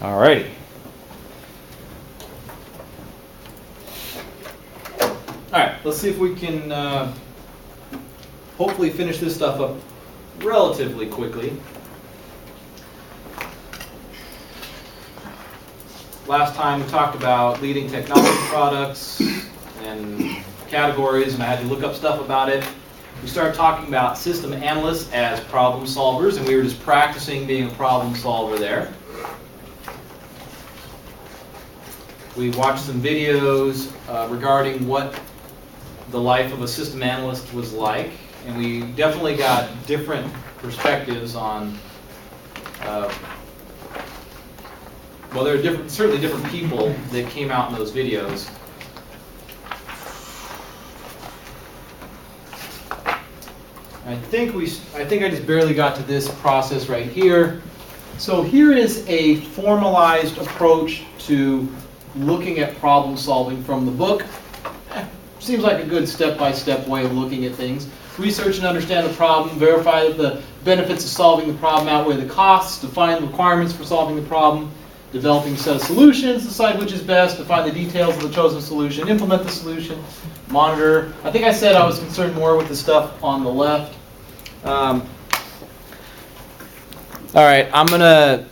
All righty. All right, let's see if we can hopefully finish this stuff up relatively quickly. Last time we talked about leading technology products and categories, and I had to look up stuff about it. We started talking about system analysts as problem solvers, and we were just practicing being a problem solver there. We watched some videos regarding what the life of a system analyst was like, and we definitely got different perspectives on, well, there are certainly different people that came out in those videos. I think I just barely got to this process right here. So here is a formalized approach to looking at problem solving from the book. Seems like a good step-by-step way of looking at things. Research and understand the problem, verify that the benefits of solving the problem outweigh the costs, define the requirements for solving the problem, developing a set of solutions, decide which is best, define the details of the chosen solution, implement the solution, monitor. I think I said I was concerned more with the stuff on the left. All right, I'm going to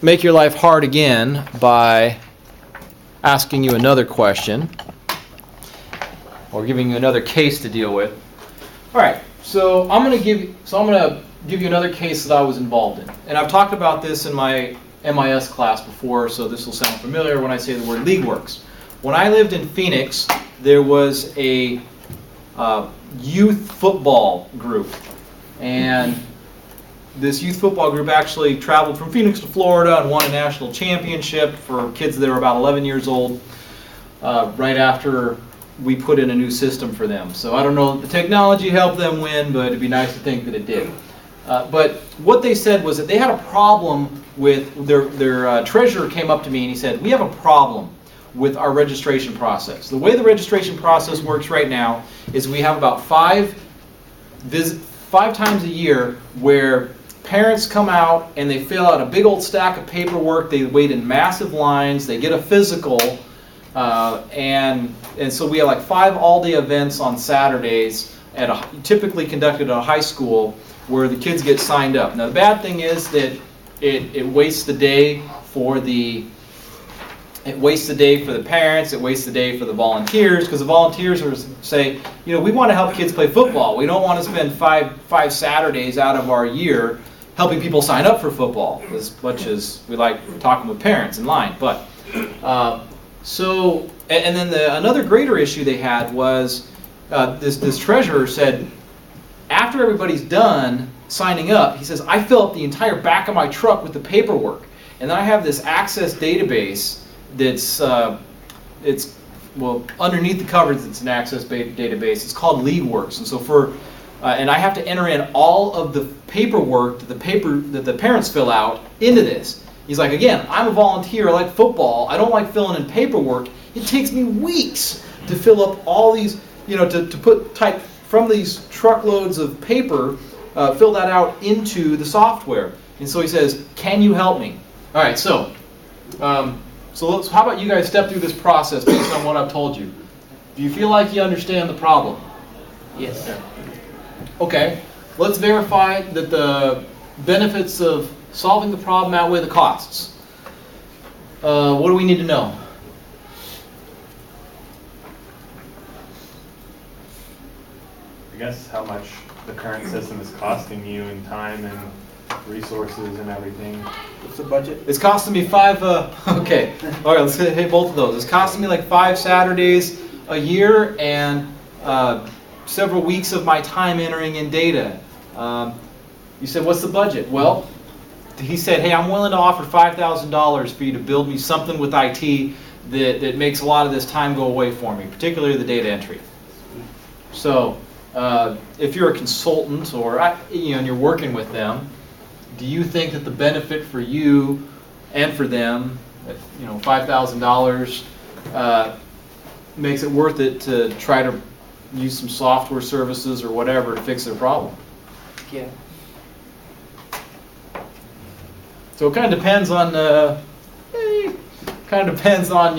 make your life hard again by asking you another question, or giving you another case to deal with. All right, so I'm going to give you another case that I was involved in, and I've talked about this in my MIS class before, so this will sound familiar when I say the word LeagueWorks. When I lived in Phoenix, there was a youth football group, and this youth football group actually traveled from Phoenix to Florida and won a national championship for kids that were about 11 years old right after we put in a new system for them. So I don't know if the technology helped them win, but it'd be nice to think that it did. But what they said was that they had a problem with their treasurer came up to me and he said, we have a problem with our registration process. The way the registration process works right now is we have about five times a year where parents come out and they fill out a big old stack of paperwork. They wait in massive lines. They get a physical, and so we have like 5 all-day events on Saturdays typically conducted at a high school where the kids get signed up. Now the bad thing is that it wastes the day for the parents, it wastes the day for the volunteers, because the volunteers are say, we want to help kids play football. We don't want to spend five Saturdays out of our year helping people sign up for football, as much as we like talking with parents in line. But and then another greater issue they had was this treasurer said, after everybody's done signing up, he says, I fill up the entire back of my truck with the paperwork, and then I have this Access database that's underneath the covers it's an Access database. It's called LeagueWorks, and so and I have to enter in all of the paperwork that the parents fill out into this. He's like, again, I'm a volunteer. I like football. I don't like filling in paperwork. It takes me weeks to fill up all these, to type from these truckloads of paper, fill that out into the software. And so he says, can you help me? All right, so how about you guys step through this process based on what I've told you? Do you feel like you understand the problem? Yes. Okay, let's verify that the benefits of solving the problem outweigh the costs. What do we need to know? I guess how much the current system is costing you in time and resources and everything. What's the budget? It's costing me 5, okay. All right, let's hit both of those. It's costing me like 5 Saturdays a year and several weeks of my time entering in data. You said, what's the budget? Well, he said, hey, I'm willing to offer $5,000 for you to build me something with IT that makes a lot of this time go away for me, particularly the data entry. So if you're a consultant or and you're working with them, do you think that the benefit for you and for them, $5,000 makes it worth it to try to use some software services or whatever to fix their problem? Yeah. So it kind of depends on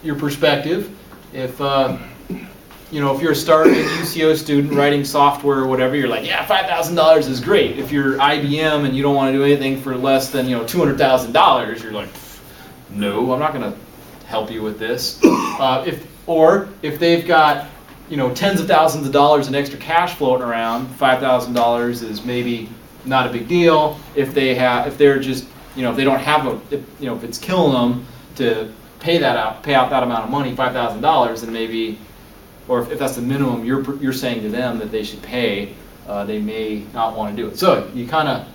your perspective. If if you're a starting UCO student writing software or whatever, you're like, yeah, $5,000 is great. If you're IBM and you don't want to do anything for less than $200,000, you're like, no, I'm not going to help you with this. If they've got tens of thousands of dollars in extra cash floating around, $5,000 is maybe not a big deal. If they don't have if it's killing them to pay out that amount of money, $5,000, then maybe, or if that's the minimum you're saying to them that they should pay, they may not want to do it. So you kind of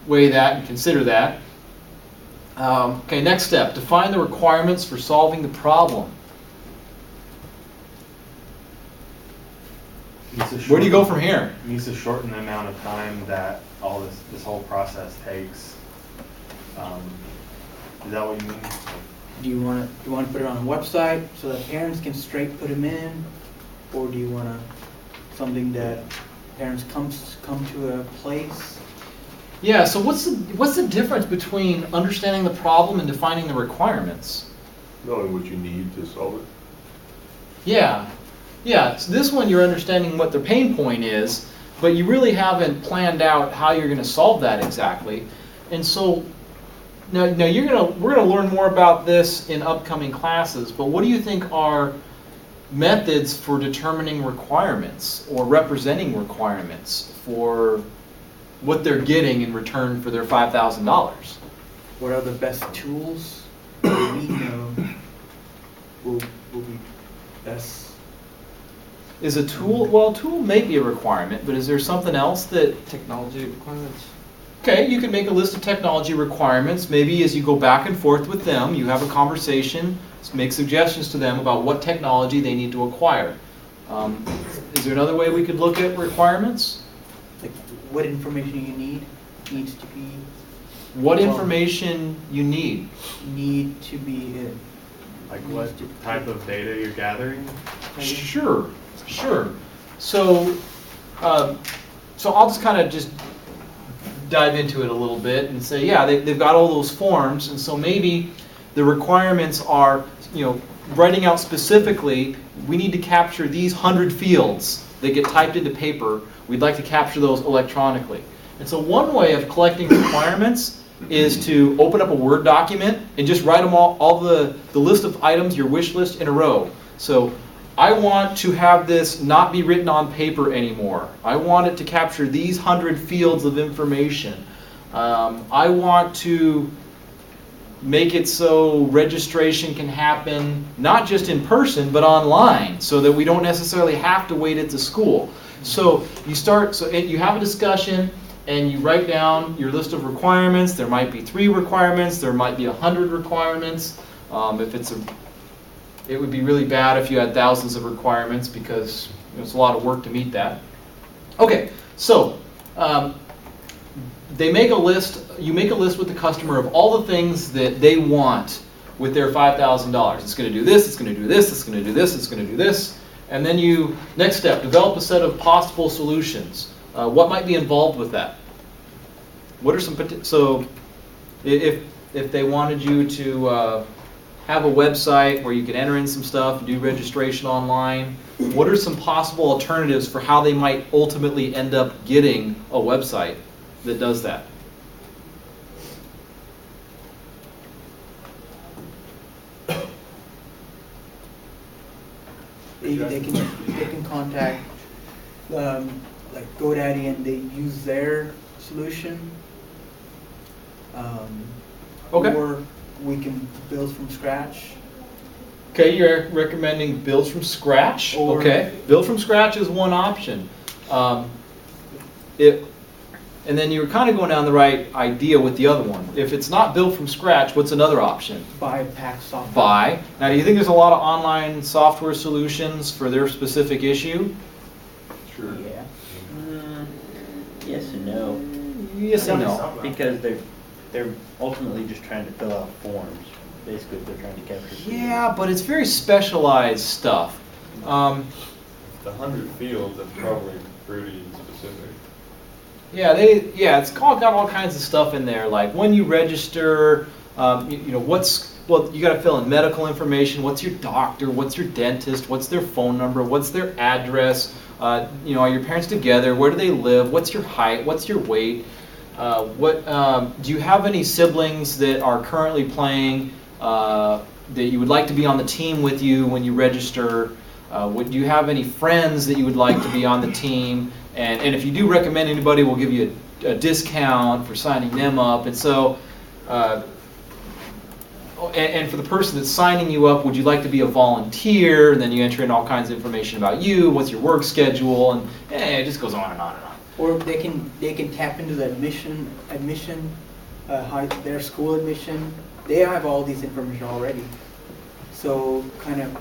weigh that and consider that. Okay, next step, define the requirements for solving the problem. Where do you go from here? It needs to shorten the amount of time that all this whole process takes. Is that what you mean? Do you want to put it on a website so that parents can straight put them in, or do you want something that parents come to a place? Yeah. So what's the difference between understanding the problem and defining the requirements? Knowing what you need to solve it. Yeah. Yeah. So this one you're understanding what the pain point is, but you really haven't planned out how you're going to solve that exactly. And so now we're gonna learn more about this in upcoming classes. But what do you think are methods for determining requirements or representing requirements for what they're getting in return for their $5,000? What are the best tools that we know will be best? Is a tool, well, a tool may be a requirement, but is there something else that... Technology requirements. Okay, you can make a list of technology requirements. Maybe as you go back and forth with them, you have a conversation, make suggestions to them about what technology they need to acquire. Is there another way we could look at requirements? Like what information you needs to be... What information you need? Need to be in. Like what type of data you're gathering? Maybe? Sure. So I'll just kind of dive into it a little bit and say, yeah, they've got all those forms, and so maybe the requirements are, writing out specifically, we need to capture these 100 fields that get typed into paper. We'd like to capture those electronically. And so one way of collecting requirements is to open up a Word document and just write them all the list of items, your wish list, in a row. So I want to have this not be written on paper anymore. I want it to capture these 100 fields of information. I want to make it so registration can happen not just in person but online, so that we don't necessarily have to wait at the school. So you have a discussion and you write down your list of requirements. There might be 3 requirements, there might be 100 requirements. It would be really bad if you had thousands of requirements, because it's a lot of work to meet that. Okay, so they make a list. You make a list with the customer of all the things that they want with their $5,000. It's going to do this. It's going to do this. It's going to do this. It's going to do this. And then next step, develop a set of possible solutions. What might be involved with that? What are some so if they wanted you to have a website where you could enter in some stuff and do registration online, what are some possible alternatives for how they might ultimately end up getting a website that does that? They can contact like GoDaddy and they use their solution. Okay. Or we can build from scratch. Okay, you're recommending build from scratch? Or- Okay, build from scratch is one option. And then you're kind of going down the right idea with the other one. If it's not built from scratch, what's another option? Buy pack software. Buy. Now, do you think there's a lot of online software solutions for their specific issue? Sure. Yeah. Yes and no, Yes and no. because they're ultimately just trying to fill out forms. Basically, they're trying to capture. Yeah, but it's very specialized stuff. The 100 fields, that's probably pretty specific. Yeah, it's got all kinds of stuff in there, like when you register, you know, you got to fill in medical information. What's your doctor? What's your dentist? What's their phone number? What's their address? You know, are your parents together? Where do they live? What's your height? What's your weight? Do you have any siblings that are currently playing that you would like to be on the team with you when you register? Do you have any friends that you would like to be on the team? And if you do recommend anybody, we'll give you a discount for signing them up. And so, and for the person that's signing you up, would you like to be a volunteer? And then you enter in all kinds of information about you, what's your work schedule, and it just goes on and on and on. Or they can tap into the admission, their school admission. They have all these information already. So kind of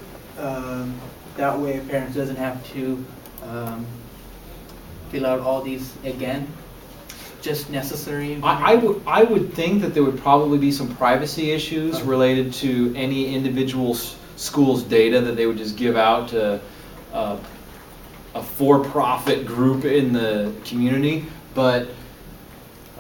that way, parents doesn't have to fill out all these again. Just necessary information. I would think that there would probably be some privacy issues related to any individual school's data that they would just give out to a for-profit group in the community, but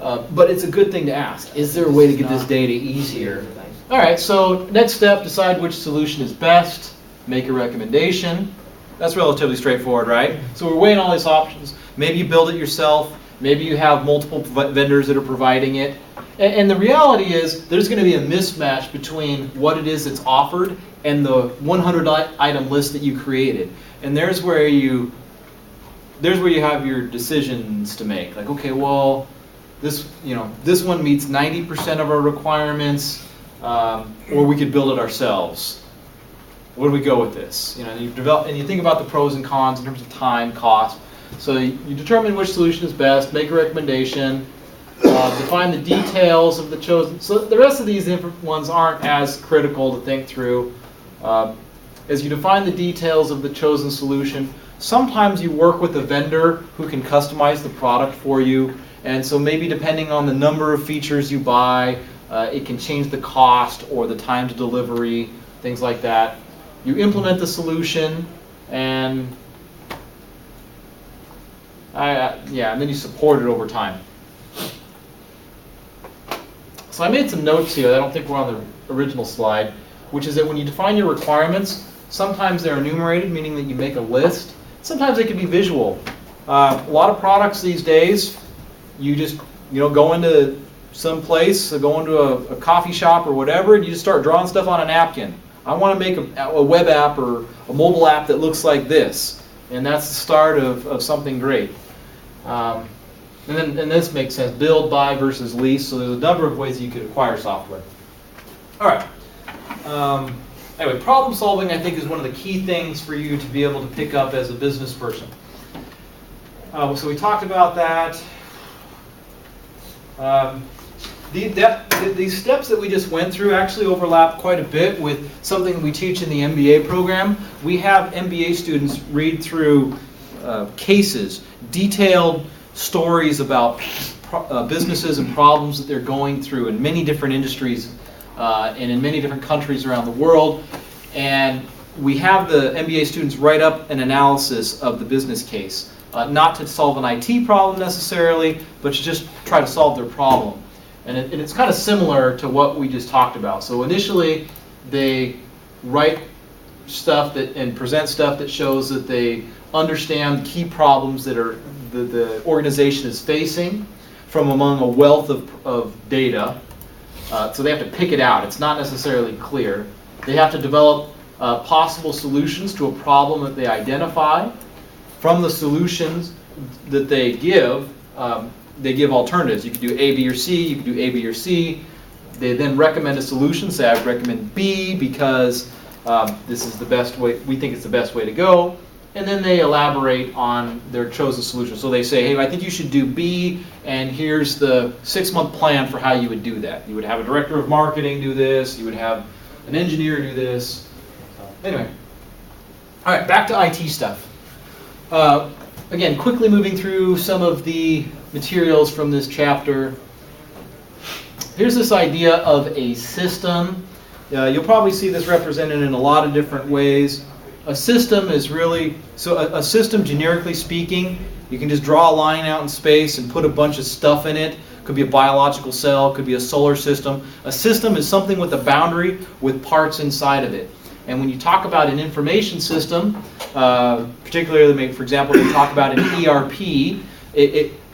it's a good thing to ask. Is there a way to get this data easier? All right, so next step, decide which solution is best, make a recommendation. That's relatively straightforward, right? So we're weighing all these options. Maybe you build it yourself. Maybe you have multiple vendors that are providing it. And the reality is there's going to be a mismatch between what it is that's offered and the 100-item list that you created. And there's where you have your decisions to make. Like, okay, well, this one meets 90% of our requirements, or we could build it ourselves. Where do we go with this? You know, and you think about the pros and cons in terms of time, cost. So you determine which solution is best, make a recommendation, define the details of the chosen. So the rest of these ones aren't as critical to think through. As you define the details of the chosen solution, sometimes you work with a vendor who can customize the product for you. And so maybe depending on the number of features you buy, it can change the cost or the time to delivery, things like that. You implement the solution, and and then you support it over time. So I made some notes here. I don't think we're on the original slide, which is that when you define your requirements, sometimes they're enumerated, meaning that you make a list. Sometimes they can be visual. A lot of products these days, you just go into some place, go into a coffee shop or whatever, and you just start drawing stuff on a napkin. I want to make a web app or a mobile app that looks like this. And that's the start of something great. And this makes sense, build, buy versus lease. So there's a number of ways you could acquire software. All right. Anyway, problem solving, I think, is one of the key things for you to be able to pick up as a business person. So we talked about that. These steps that we just went through actually overlap quite a bit with something we teach in the MBA program. We have MBA students read through cases, detailed stories about businesses and problems that they're going through in many different industries and in many different countries around the world. And we have the MBA students write up an analysis of the business case, not to solve an IT problem necessarily, but to just try to solve their problem. And it's kind of similar to what we just talked about. So initially, they write stuff and present stuff that shows that they understand key problems that the organization is facing from among a wealth of data. So they have to pick it out. It's not necessarily clear. They have to develop possible solutions to a problem that they identify. From the solutions that they give alternatives. You could do A, B, or C. You could do A, B, or C. They then recommend a solution. Say, I recommend B because this is the best way. We think it's the best way to go. And then they elaborate on their chosen solution. So they say, hey, I think you should do B, and here's the 6-month plan for how you would do that. You would have a director of marketing do this. You would have an engineer do this. Anyway. All right, back to IT stuff. Again, quickly moving through some of the materials from this chapter. Here's this idea of a system. You'll probably see this represented in a lot of different ways. A system is really, a system, generically speaking, You can just draw a line out in space and put a bunch of stuff in it. Could be a biological cell, could be a solar system. A system is something with a boundary with parts inside of it. And when you talk about an information system, particularly, for example, when you talk about an ERP,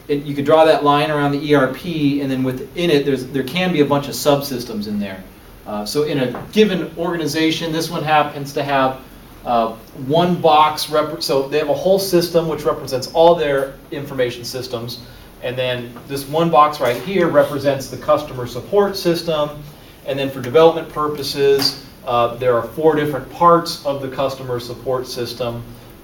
you could draw that line around the ERP, and then within it, there can be a bunch of subsystems in there. So in a given organization, this one happens to have one box, so they have a whole system which represents all their information systems, and then this one box right here represents the customer support system, and then for development purposes, there are 4 different parts of the customer support system,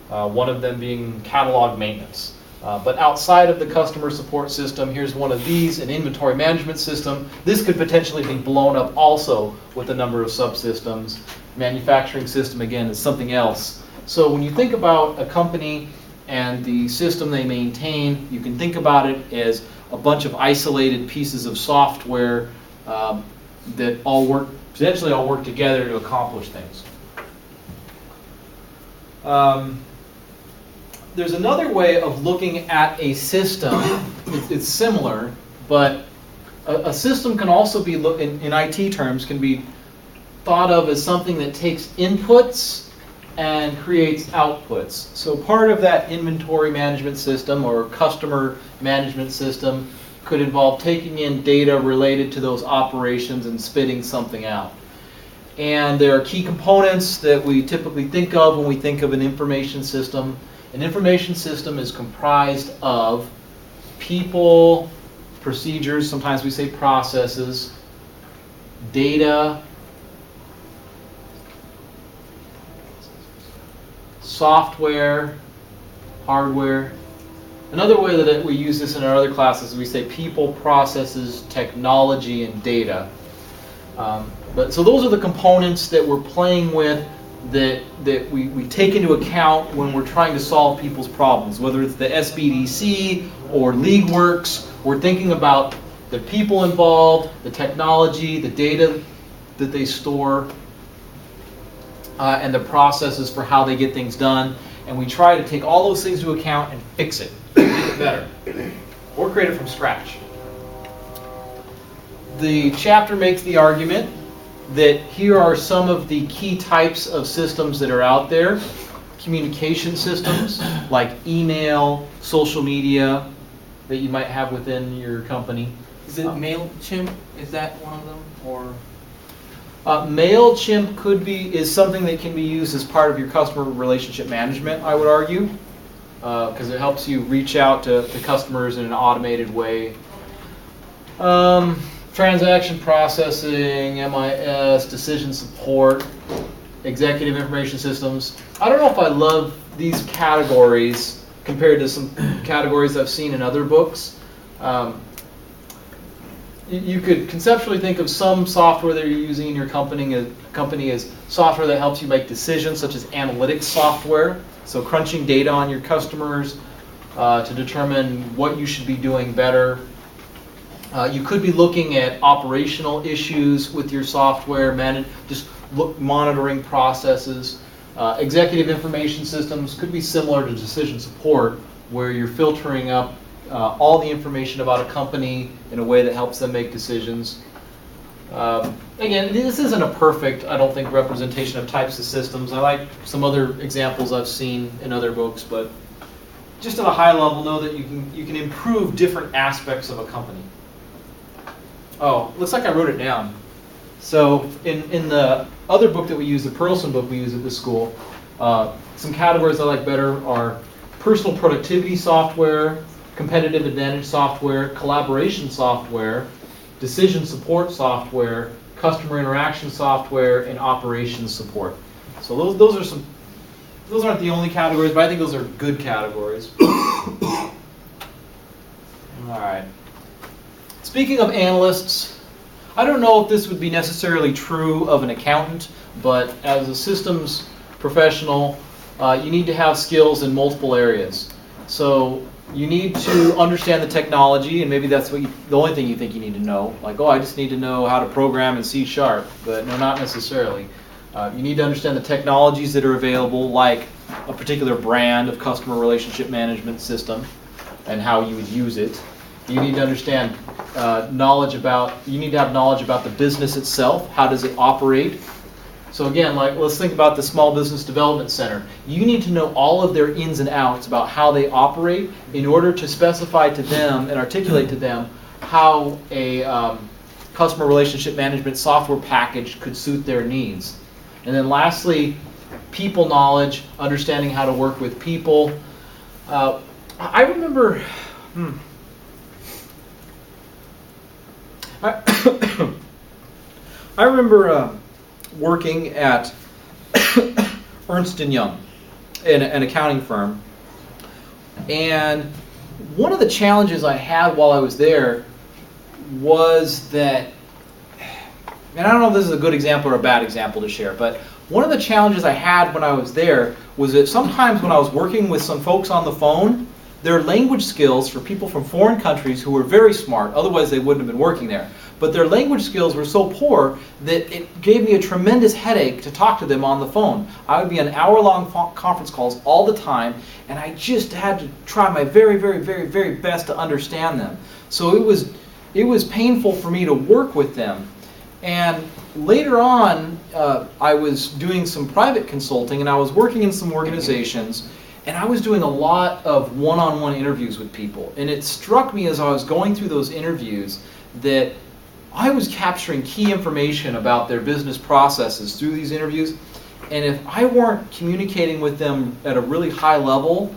one of them being catalog maintenance. But outside of the customer support system, here's one of these, an inventory management system. This could potentially be blown up also with a number of subsystems. Manufacturing system, again, is something else. So when you think about a company and the system they maintain, you can think about it as a bunch of isolated pieces of software that potentially all work together to accomplish things. There's another way of looking at a system. It's similar, but a system can also be, in IT terms, can be thought of as something that takes inputs and creates outputs. So part of that inventory management system or customer management system could involve taking in data related to those operations and spitting something out. And there are key components that we typically think of when we think of an information system. An information system is comprised of people, procedures, sometimes we say processes, data, software, hardware. Another way that we use this in our other classes is we say people, processes, technology, and data. So those are the components that we're playing with that we take into account when we're trying to solve people's problems. Whether it's the SBDC or LeagueWorks, we're thinking about the people involved, the technology, the data that they store, and the processes for how they get things done. And we try to take all those things into account and fix it, make it better, or create it from scratch. The chapter makes the argument that here are some of the key types of systems that are out there. Communication systems like email, social media that you might have within your company. Is it MailChimp? Is that one of them? Or MailChimp is something that can be used as part of your customer relationship management, I would argue, because it helps you reach out to customers in an automated way. Transaction processing, MIS, decision support, executive information systems. I don't know if I love these categories compared to some categories I've seen in other books. You could conceptually think of some software that you're using in your company as software that helps you make decisions, such as analytics software. So crunching data on your customers to determine what you should be doing better. You could be looking at operational issues with your software, monitoring processes. Executive information systems could be similar to decision support, where you're filtering up all the information about a company in a way that helps them make decisions. Again, this isn't a perfect, I don't think, representation of types of systems. I like some other examples I've seen in other books, but just at a high level, know that you can improve different aspects of a company. Oh, looks like I wrote it down. So in the other book that we use, the Perlson book we use at this school, some categories I like better are personal productivity software, competitive advantage software, collaboration software, decision support software, customer interaction software, and operations support. So those aren't the only categories, but I think those are good categories. All right. Speaking of analysts, I don't know if this would be necessarily true of an accountant, but as a systems professional, you need to have skills in multiple areas. So you need to understand the technology, and maybe that's the only thing you think you need to know. Like, oh, I just need to know how to program in C#, but no, not necessarily. You need to understand the technologies that are available, like a particular brand of customer relationship management system. and how you would use it. You need to understand you need to have knowledge about the business itself. How does it operate? So again, like, let's think about the Small Business Development Center. You need to know all of their ins and outs about how they operate in order to specify to them and articulate to them how a customer relationship management software package could suit their needs. And then lastly, people knowledge, understanding how to work with people. I remember, I remember working at Ernst & Young, an accounting firm. And one of the challenges I had while I was there was that, and I don't know if this is a good example or a bad example to share, but one of the challenges I had when I was there was that sometimes when I was working with some folks on the phone, their language skills for people from foreign countries who were very smart, otherwise they wouldn't have been working there, but their language skills were so poor that it gave me a tremendous headache to talk to them on the phone. I would be on hour-long conference calls all the time, and I just had to try my very, very, very, very best to understand them. So it was painful for me to work with them. And later on, I was doing some private consulting, and I was working in some organizations, and I was doing a lot of one-on-one interviews with people. And it struck me as I was going through those interviews that I was capturing key information about their business processes through these interviews. And if I weren't communicating with them at a really high level,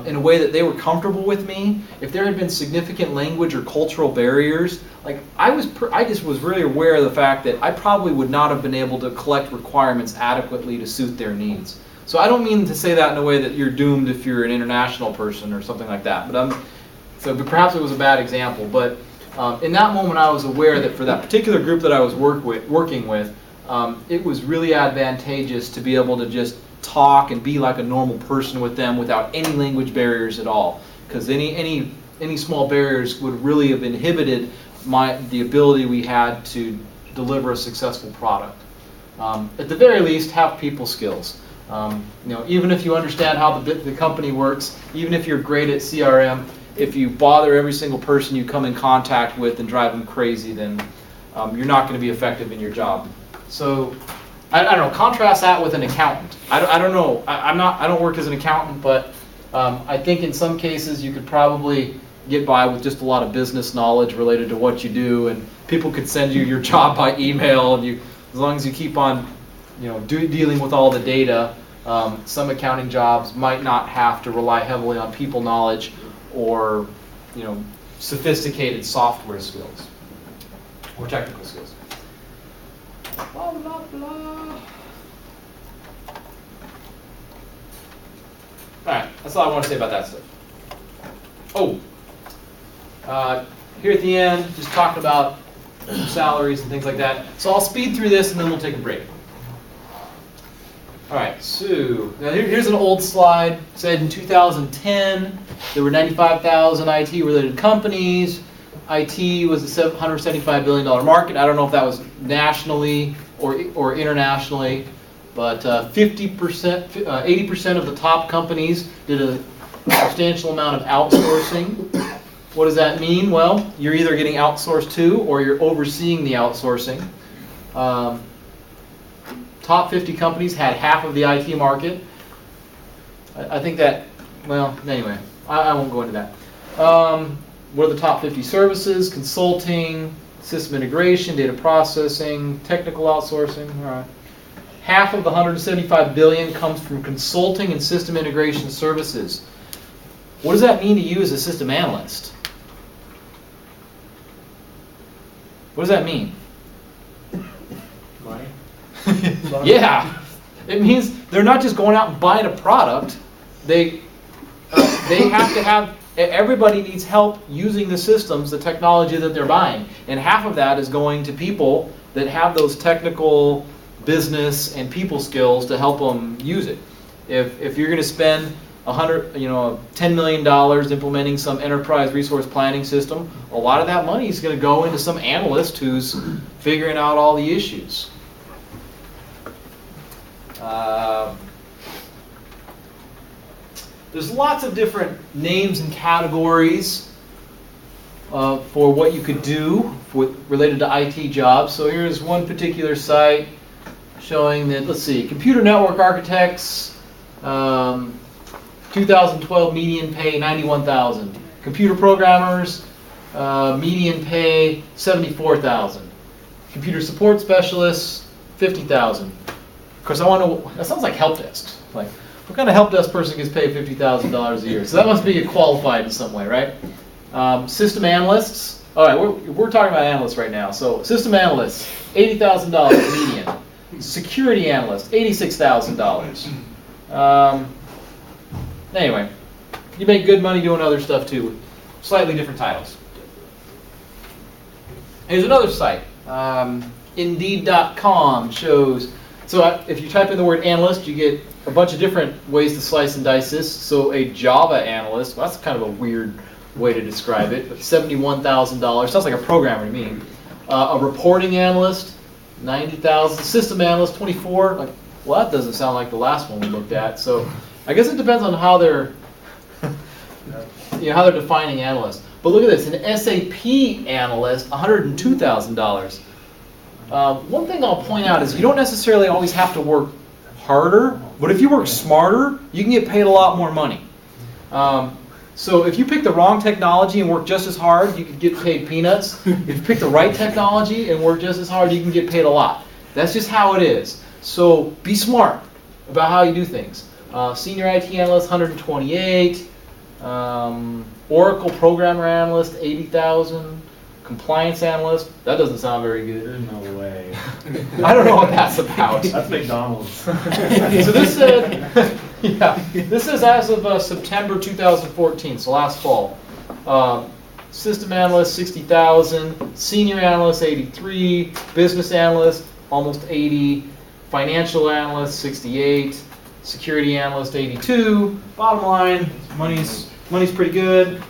in a way that they were comfortable with me, if there had been significant language or cultural barriers, like I just was really aware of the fact that I probably would not have been able to collect requirements adequately to suit their needs. So I don't mean to say that in a way that you're doomed if you're an international person or something like that. But perhaps it was a bad example. But in that moment, I was aware that for that particular group that I was working with, it was really advantageous to be able to just talk and be like a normal person with them without any language barriers at all. Because any small barriers would really have inhibited the ability we had to deliver a successful product. At the very least, have people skills. Even if you understand how the company works, even if you're great at CRM, if you bother every single person you come in contact with and drive them crazy, then you're not going to be effective in your job. So I don't know. Contrast that with an accountant. I don't know. I don't work as an accountant, but I think in some cases you could probably get by with just a lot of business knowledge related to what you do, and people could send you your job by email, and as long as you keep on, dealing with all the data. Some accounting jobs might not have to rely heavily on people knowledge or, sophisticated software skills or technical skills. Blah, blah, blah. Alright, that's all I want to say about that stuff. Oh, here at the end, just talking about salaries and things like that. So I'll speed through this and then we'll take a break. Alright, so now here's an old slide. It said in 2010 there were 95,000 IT-related companies. IT was a $175 billion market. I don't know if that was nationally or internationally, but 80% of the top companies did a substantial amount of outsourcing. What does that mean? Well, you're either getting outsourced to or you're overseeing the outsourcing. Top 50 companies had half of the IT market. I think that, well, anyway, I won't go into that. What are the top 50 services? Consulting, system integration, data processing, technical outsourcing. All right. Half of the $175 billion comes from consulting and system integration services. What does that mean to you as a system analyst? What does that mean? Money? Yeah. It means they're not just going out and buying a product. They have to have, everybody needs help using the systems, the technology that they're buying. And half of that is going to people that have those technical, business, and people skills to help them use it. If you're going to spend $10 million implementing some enterprise resource planning system, a lot of that money is going to go into some analyst who's figuring out all the issues. there's lots of different names and categories for what you could do related to IT jobs. So here's one particular site showing that, let's see, computer network architects, 2012 median pay 91,000. Computer programmers, median pay 74,000. Computer support specialists, 50,000. Of course, I want to. That sounds like help desks. Like, what kind of help desk person gets paid $50,000 a year? So that must be qualified in some way, right? System analysts. All right, we're talking about analysts right now. So system analysts, $80,000 median. Security analyst, $86,000. Anyway, you make good money doing other stuff too, slightly different titles. Here's another site. Indeed.com shows. So if you type in the word analyst, you get a bunch of different ways to slice and dice this. So a Java analyst, well, that's kind of a weird way to describe it, but $71,000. Sounds like a programmer to me. A reporting analyst, $90,000. System analyst, $24,000. Like, well, that doesn't sound like the last one we looked at. So I guess it depends on how they're, how they're defining analyst. But look at this, an SAP analyst, $102,000. One thing I'll point out is you don't necessarily always have to work harder, but if you work smarter, you can get paid a lot more money. So if you pick the wrong technology and work just as hard, you could get paid peanuts. If you pick the right technology and work just as hard, you can get paid a lot. That's just how it is. So be smart about how you do things. Senior IT analyst, $128,000. Oracle programmer analyst, $80,000. Compliance analyst, that doesn't sound very good. There's no way. I don't know what that's about. That's McDonald's. So this said, this is as of September 2014, so last fall. System analyst, $60,000. Senior analyst, $83,000. Business analyst, almost $80,000. Financial analyst, $68,000. Security analyst, $82,000. Bottom line, money's pretty good.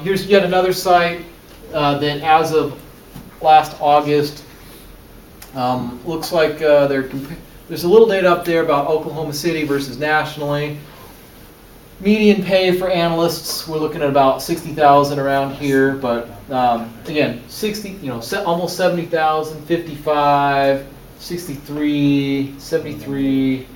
Here's yet another site that as of last August, looks like there's a little data up there about Oklahoma City versus nationally. Median pay for analysts, we're looking at about $60,000 around here, but again, 60, almost 70,000, 55, 63, 73,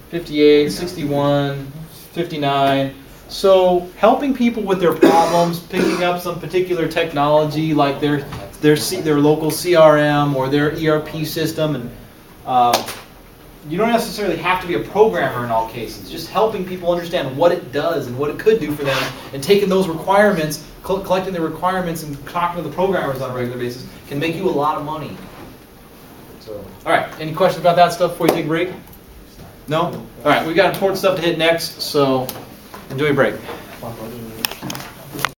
58, 61, 59. So helping people with their problems, picking up some particular technology like their local CRM or their ERP system, and you don't necessarily have to be a programmer in all cases. Just helping people understand what it does and what it could do for them, and taking those requirements, collecting the requirements, and talking to the programmers on a regular basis can make you a lot of money. So, all right, any questions about that stuff before we take a break? No? All right, we got important stuff to hit next, so enjoy a break.